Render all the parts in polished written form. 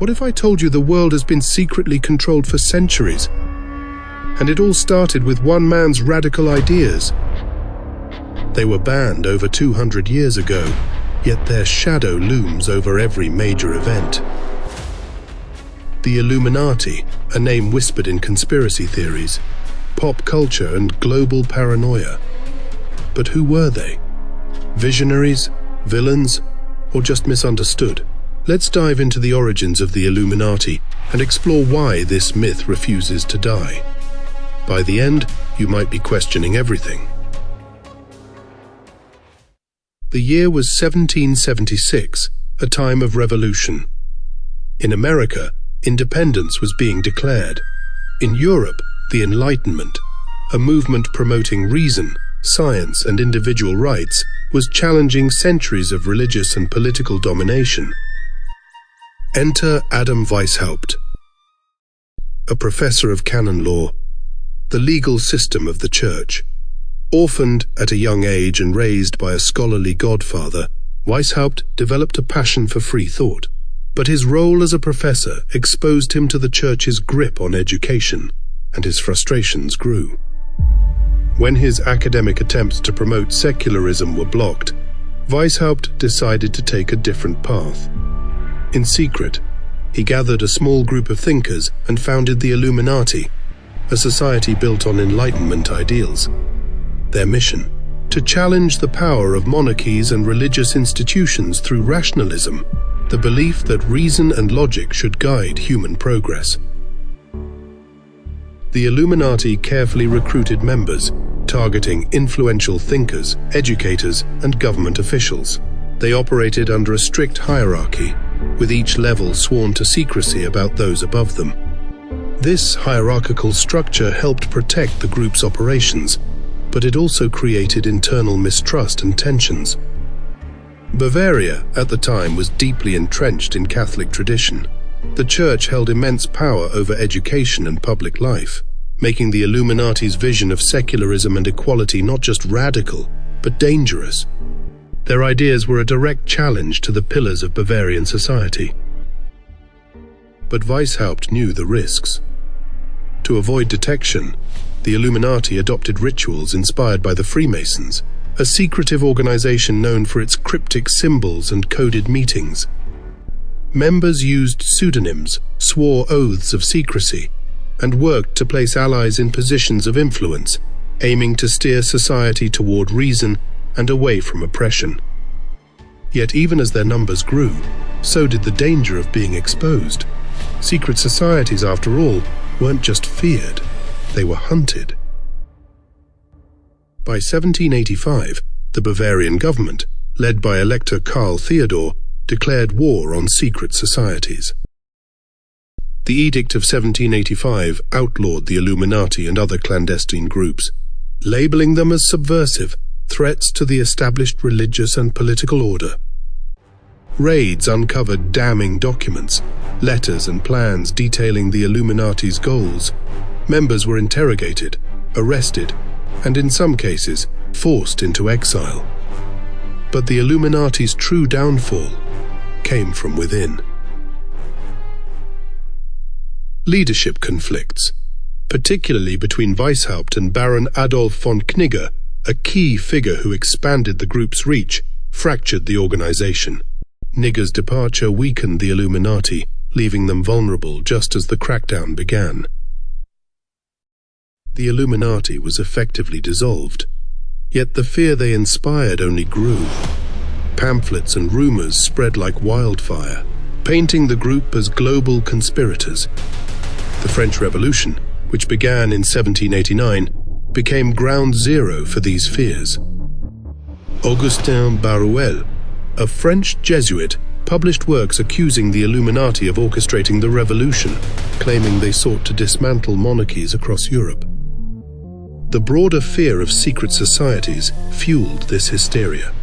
What if I told you the world has been secretly controlled for centuries? And it all started with one man's radical ideas. They were banned over 200 years ago, yet their shadow looms over every major event. The Illuminati, a name whispered in conspiracy theories, pop culture and global paranoia. But who were they? Visionaries, villains, or just misunderstood? Let's dive into the origins of the Illuminati and explore why this myth refuses to die. By the end, you might be questioning everything. The year was 1776, a time of revolution. In America, independence was being declared. In Europe, the Enlightenment, a movement promoting reason, science, and individual rights, was challenging centuries of religious and political domination. Enter Adam Weishaupt, a professor of canon law, the legal system of the church. Orphaned at a young age and raised by a scholarly godfather, Weishaupt developed a passion for free thought. But his role as a professor exposed him to the church's grip on education, and his frustrations grew. When his academic attempts to promote secularism were blocked, Weishaupt decided to take a different path. In secret, he gathered a small group of thinkers and founded the Illuminati, a society built on Enlightenment ideals. Their mission: to challenge the power of monarchies and religious institutions through rationalism, the belief that reason and logic should guide human progress. The Illuminati carefully recruited members, targeting influential thinkers, educators, and government officials. They operated under a strict hierarchy, with each level sworn to secrecy about those above them. This hierarchical structure helped protect the group's operations, but it also created internal mistrust and tensions. Bavaria, at the time, was deeply entrenched in Catholic tradition. The church held immense power over education and public life, making the Illuminati's vision of secularism and equality not just radical, but dangerous. Their ideas were a direct challenge to the pillars of Bavarian society. But Weishaupt knew the risks. To avoid detection, the Illuminati adopted rituals inspired by the Freemasons, a secretive organization known for its cryptic symbols and coded meetings. Members used pseudonyms, swore oaths of secrecy, and worked to place allies in positions of influence, aiming to steer society toward reason and away from oppression. Yet even as their numbers grew, so did the danger of being exposed. Secret societies, after all, weren't just feared, they were hunted. By 1785, the Bavarian government, led by Elector Karl Theodor, declared war on secret societies. The Edict of 1785 outlawed the Illuminati and other clandestine groups, labeling them as subversive, threats to the established religious and political order. Raids uncovered damning documents, letters and plans detailing the Illuminati's goals. Members were interrogated, arrested, and in some cases, forced into exile. But the Illuminati's true downfall came from within. Leadership conflicts, particularly between Weishaupt and Baron Adolf von Knigge, a key figure who expanded the group's reach, fractured the organization. Knigge's departure weakened the Illuminati, leaving them vulnerable just as the crackdown began. The Illuminati was effectively dissolved, yet the fear they inspired only grew. Pamphlets and rumors spread like wildfire, painting the group as global conspirators. The French Revolution, which began in 1789, became ground zero for these fears. Augustin Baruel, a French Jesuit, published works accusing the Illuminati of orchestrating the revolution, claiming they sought to dismantle monarchies across Europe. The broader fear of secret societies fueled this hysteria.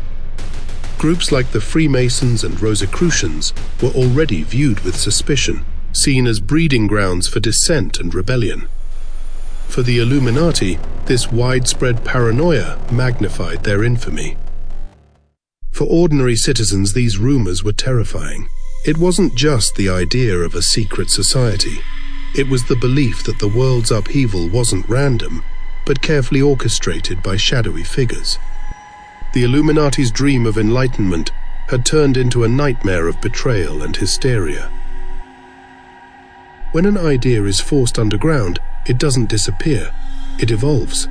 Groups like the Freemasons and Rosicrucians were already viewed with suspicion, seen as breeding grounds for dissent and rebellion. For the Illuminati, this widespread paranoia magnified their infamy. For ordinary citizens, these rumors were terrifying. It wasn't just the idea of a secret society. It was the belief that the world's upheaval wasn't random, but carefully orchestrated by shadowy figures. The Illuminati's dream of enlightenment had turned into a nightmare of betrayal and hysteria. When an idea is forced underground, it doesn't disappear, it evolves.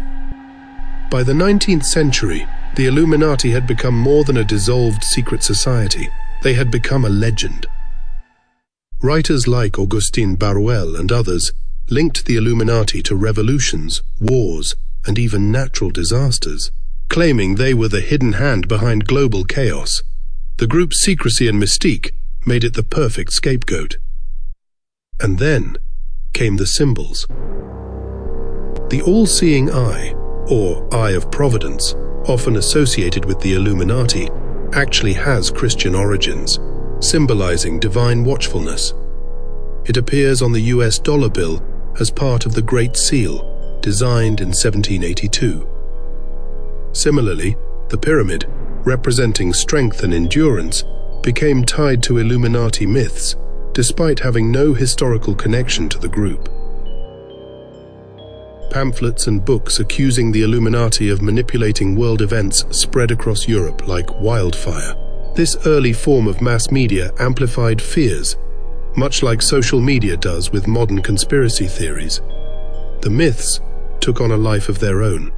By the 19th century, the Illuminati had become more than a dissolved secret society. They had become a legend. Writers like Augustin Baruel and others linked the Illuminati to revolutions, wars, and even natural disasters, claiming they were the hidden hand behind global chaos. The group's secrecy and mystique made it the perfect scapegoat. And then came the symbols. The all-seeing eye, or Eye of Providence, often associated with the Illuminati, actually has Christian origins, symbolizing divine watchfulness. It appears on the US dollar bill as part of the Great Seal, designed in 1782. Similarly, the pyramid, representing strength and endurance, became tied to Illuminati myths, despite having no historical connection to the group. Pamphlets and books accusing the Illuminati of manipulating world events spread across Europe like wildfire. This early form of mass media amplified fears, much like social media does with modern conspiracy theories. The myths took on a life of their own.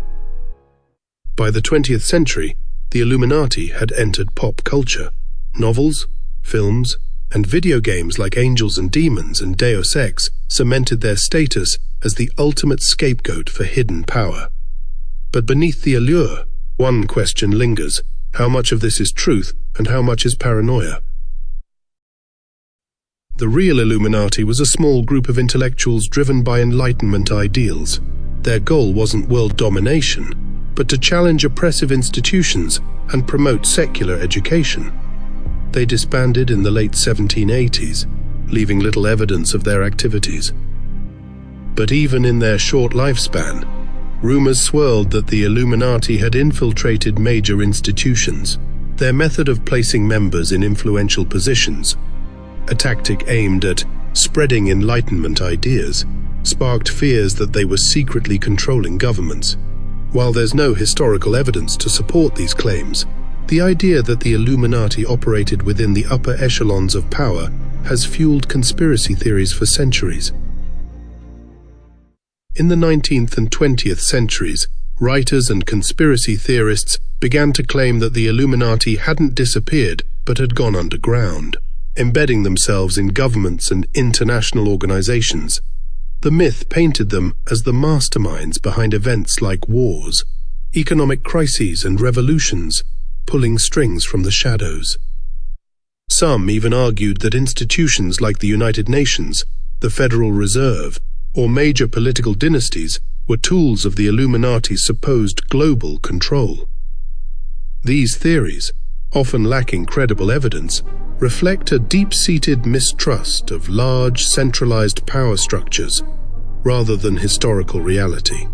By the 20th century, the Illuminati had entered pop culture. Novels, films, and video games like Angels and Demons and Deus Ex cemented their status as the ultimate scapegoat for hidden power. But beneath the allure, one question lingers: how much of this is truth and how much is paranoia? The real Illuminati was a small group of intellectuals driven by Enlightenment ideals. Their goal wasn't world domination, but to challenge oppressive institutions and promote secular education. They disbanded in the late 1780s, leaving little evidence of their activities. But even in their short lifespan, rumors swirled that the Illuminati had infiltrated major institutions. Their method of placing members in influential positions, a tactic aimed at spreading Enlightenment ideas, sparked fears that they were secretly controlling governments. While there's no historical evidence to support these claims, the idea that the Illuminati operated within the upper echelons of power has fueled conspiracy theories for centuries. In the 19th and 20th centuries, writers and conspiracy theorists began to claim that the Illuminati hadn't disappeared but had gone underground, embedding themselves in governments and international organizations. The myth painted them as the masterminds behind events like wars, economic crises, and revolutions, pulling strings from the shadows. Some even argued that institutions like the United Nations, the Federal Reserve, or major political dynasties were tools of the Illuminati's supposed global control. These theories, often lacking credible evidence, reflect a deep-seated mistrust of large, centralized power structures, rather than historical reality.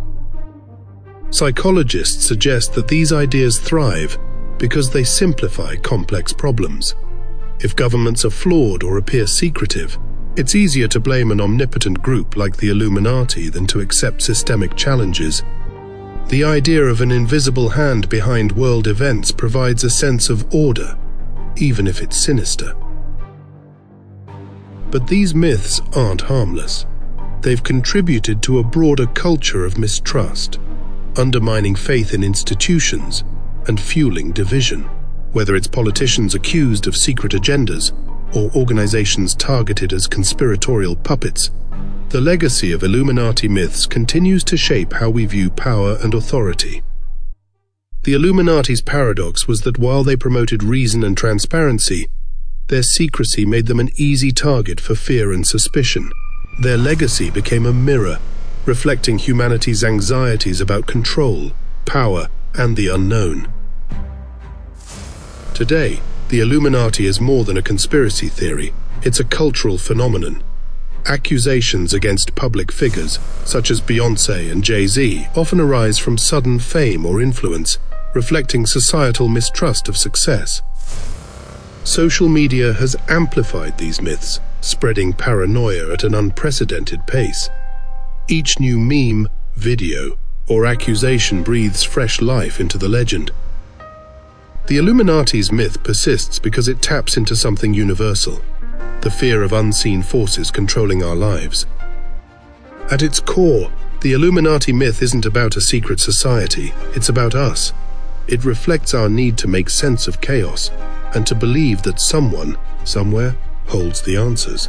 Psychologists suggest that these ideas thrive because they simplify complex problems. If governments are flawed or appear secretive, it's easier to blame an omnipotent group like the Illuminati than to accept systemic challenges. The idea of an invisible hand behind world events provides a sense of order, even if it's sinister. But these myths aren't harmless. They've contributed to a broader culture of mistrust, undermining faith in institutions and fueling division. Whether it's politicians accused of secret agendas or organizations targeted as conspiratorial puppets, the legacy of Illuminati myths continues to shape how we view power and authority. The Illuminati's paradox was that while they promoted reason and transparency, their secrecy made them an easy target for fear and suspicion. Their legacy became a mirror, reflecting humanity's anxieties about control, power, and the unknown. Today, the Illuminati is more than a conspiracy theory. It's a cultural phenomenon. Accusations against public figures, such as Beyoncé and Jay-Z, often arise from sudden fame or influence, reflecting societal mistrust of success. Social media has amplified these myths, spreading paranoia at an unprecedented pace. Each new meme, video, or accusation breathes fresh life into the legend. The Illuminati's myth persists because it taps into something universal: the fear of unseen forces controlling our lives. At its core, the Illuminati myth isn't about a secret society, it's about us. It reflects our need to make sense of chaos and to believe that someone, somewhere, holds the answers.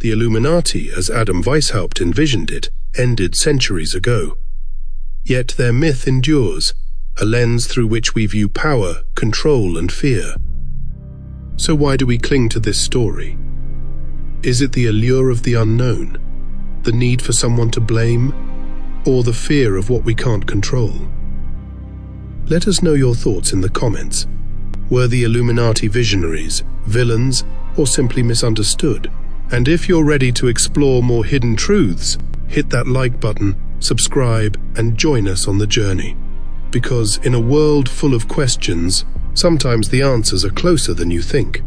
The Illuminati, as Adam Weishaupt envisioned it, ended centuries ago. Yet their myth endures, a lens through which we view power, control, and fear. So why do we cling to this story? Is it the allure of the unknown, the need for someone to blame, or the fear of what we can't control? Let us know your thoughts in the comments. Were the Illuminati visionaries, villains, or simply misunderstood? And if you're ready to explore more hidden truths, hit that like button, subscribe, and join us on the journey. Because in a world full of questions, sometimes the answers are closer than you think.